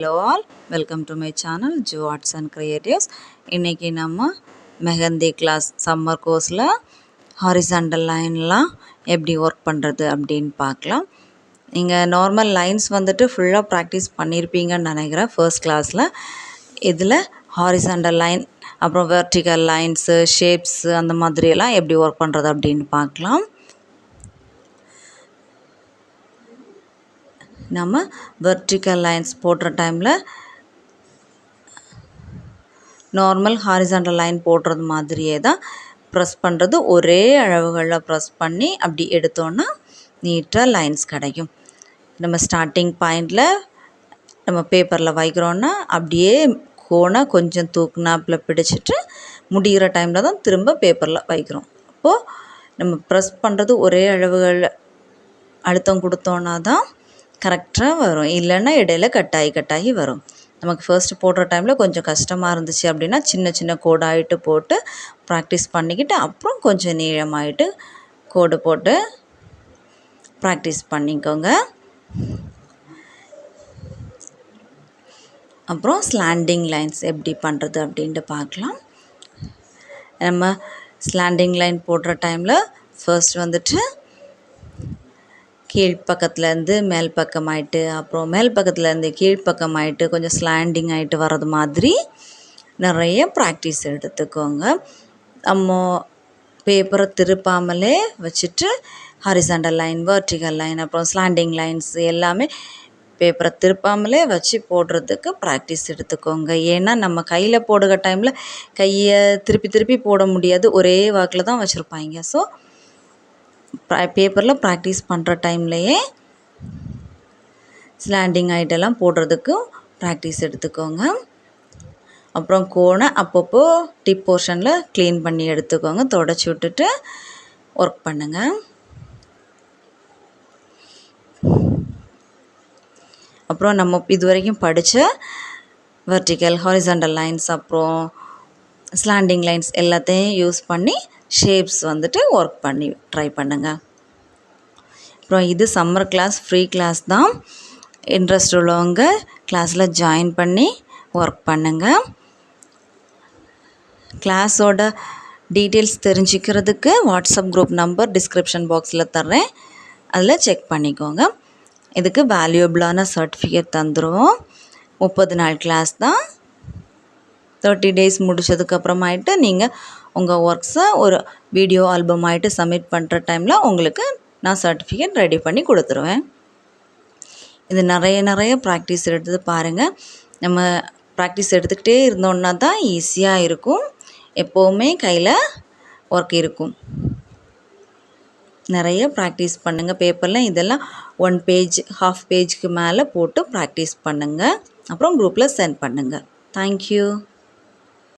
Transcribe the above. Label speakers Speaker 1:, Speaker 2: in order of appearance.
Speaker 1: Hello all, welcome to my channel Jo Arts and Creatives. இன்னைக்கு நம்ம mehndi class summer கோர்ஸில் horizontal லைன்லாம் எப்படி work பண்ணுறது அப்படின்னு பார்க்கலாம். நீங்கள் நார்மல் லைன்ஸ் வந்துட்டு ஃபுல்லாக ப்ராக்டிஸ் பண்ணியிருப்பீங்கன்னு நினைக்கிறேன் ஃபர்ஸ்ட் கிளாஸில். இதில் ஹாரிசாண்டல் லைன் அப்புறம் வெர்டிக்கல் லைன்ஸு ஷேப்ஸு அந்த மாதிரியெல்லாம் எப்படி ஒர்க் பண்ணுறது அப்படின்னு பார்க்கலாம். நம்ம வெர்டிக்கல் லைன்ஸ் போடுற டைமில் நார்மல் ஹாரிசாண்டல் லைன் போடுறது மாதிரியே தான் ப்ரெஸ் பண்ணுறது. ஒரே அளவுகளில் ப்ரெஸ் பண்ணி அப்படி எடுத்தோன்னா நீட்டாக லைன்ஸ் கிடைக்கும். நம்ம ஸ்டார்டிங் பாயிண்டில் நம்ம பேப்பரில் வைக்கிறோன்னா அப்படியே கோனை கொஞ்சம் தூக்குனாப்பில் பிடிச்சிட்டு முடிகிற டைமில் தான் திரும்ப பேப்பரில் வைக்கிறோம். அப்போது நம்ம ப்ரெஸ் பண்ணுறது ஒரே அளவுகளில் அழுத்தம் கொடுத்தோன்னா தான் கரெக்டாக வரும். இல்லைன்னா இடையில கட்டாகி வரும். நமக்கு ஃபர்ஸ்ட்டு போடுற டைமில் கொஞ்சம் கஷ்டமாக இருந்துச்சு அப்படின்னா சின்ன சின்ன கோடாகிட்டு போட்டு ப்ராக்டிஸ் பண்ணிக்கிட்டு அப்புறம் கொஞ்சம் நீளமாகிட்டு கோடு போட்டு ப்ராக்டிஸ் பண்ணிக்கோங்க. அப்புறம் ஸ்லாண்டிங் லைன்ஸ் எப்படி பண்ணுறது அப்படின்ட்டு பார்க்கலாம். நம்ம ஸ்லாண்டிங் லைன் போடுற டைமில் ஃபர்ஸ்ட் வந்துட்டு கீழ்ப்பக்கத்துலேருந்து மேல் பக்கமாயிட்டு அப்புறம் மேல் பக்கத்துலேருந்து கீழ்ப்பக்கமாயிட்டு கொஞ்சம் ஸ்லாண்டிங் ஆகிட்டு வர்றது மாதிரி நிறைய ப்ராக்டிஸ் எடுத்துக்கோங்க. நம்ம பேப்பரை திருப்பாமலே வச்சுட்டு ஹாரிசாண்டல் லைன், வெர்டிக்கல் லைன், அப்புறம் ஸ்லாண்டிங் லைன்ஸ் எல்லாமே பேப்பரை திருப்பாமலே வச்சு போடுறதுக்கு ப்ராக்டிஸ் எடுத்துக்கோங்க. ஏன்னா நம்ம கையில் போடுகிற டைமில் கையை திருப்பி போட முடியாது, ஒரே வாக்கில் தான் வச்சுருப்பாங்க. ஸோ பேப்பரில் ப்ராக்டிஸ் பண்ணுற டைம்லையே ஸ்லாண்டிங் ஐட்டெல்லாம் போடுறதுக்கு ப்ராக்டிஸ் எடுத்துக்கோங்க. அப்புறம் கோனை அப்பப்போ டிப் போர்ஷனில் க்ளீன் பண்ணி எடுத்துக்கோங்க. தொடச்சி விட்டுட்டு ஒர்க் பண்ணுங்கள். அப்புறம் நம்ம இது வரைக்கும் படித்த வெர்டிக்கல், ஹாரிசாண்டல் லைன்ஸ் அப்புறம் ஸ்லாண்டிங் லைன்ஸ் எல்லாத்தையும் யூஸ் பண்ணி ஷேப்ஸ் வந்துட்டு ஒர்க் பண்ணி ட்ரை பண்ணுங்கள். அப்புறம் இது சம்மர் கிளாஸ், ஃப்ரீ கிளாஸ் தான். இன்ட்ரெஸ்ட் உள்ளவங்க கிளாஸில் ஜாயின் பண்ணி ஒர்க் பண்ணுங்கள். கிளாஸோட டீட்டெயில்ஸ் தெரிஞ்சுக்கிறதுக்கு வாட்ஸ்அப் குரூப் நம்பர் டிஸ்கிரிப்ஷன் பாக்ஸில் தர்றேன், அதில் செக் பண்ணிக்கோங்க. இதுக்கு வேல்யூபிளான சர்டிஃபிகேட் தந்துடுவோம். 30 நாள் கிளாஸ் தான். 30 டேஸ் முடித்ததுக்கப்புறமாயிட்டு நீங்கள் உங்கள் ஒர்க்ஸை ஒரு வீடியோ ஆல்பம் ஆகிட்டு சப்மிட் பண்ணுற டைமில் உங்களுக்கு நான் சர்டிஃபிகேட் ரெடி பண்ணி கொடுத்துருவேன். இது நிறைய ப்ராக்டிஸ் எடுத்து பாருங்கள். நம்ம ப்ராக்டிஸ் எடுத்துக்கிட்டே இருந்தோன்னா தான் ஈஸியாக இருக்கும். எப்போவுமே கையில் ஒர்க் இருக்கும். நிறைய ப்ராக்டிஸ் பண்ணுங்கள். பேப்பரில் இதெல்லாம் 1 பேஜ், ½ பேஜுக்கு மேலே போட்டு ப்ராக்டிஸ் பண்ணுங்கள். அப்புறம் குரூப்பில் சென்ட் பண்ணுங்கள். தேங்க்யூ.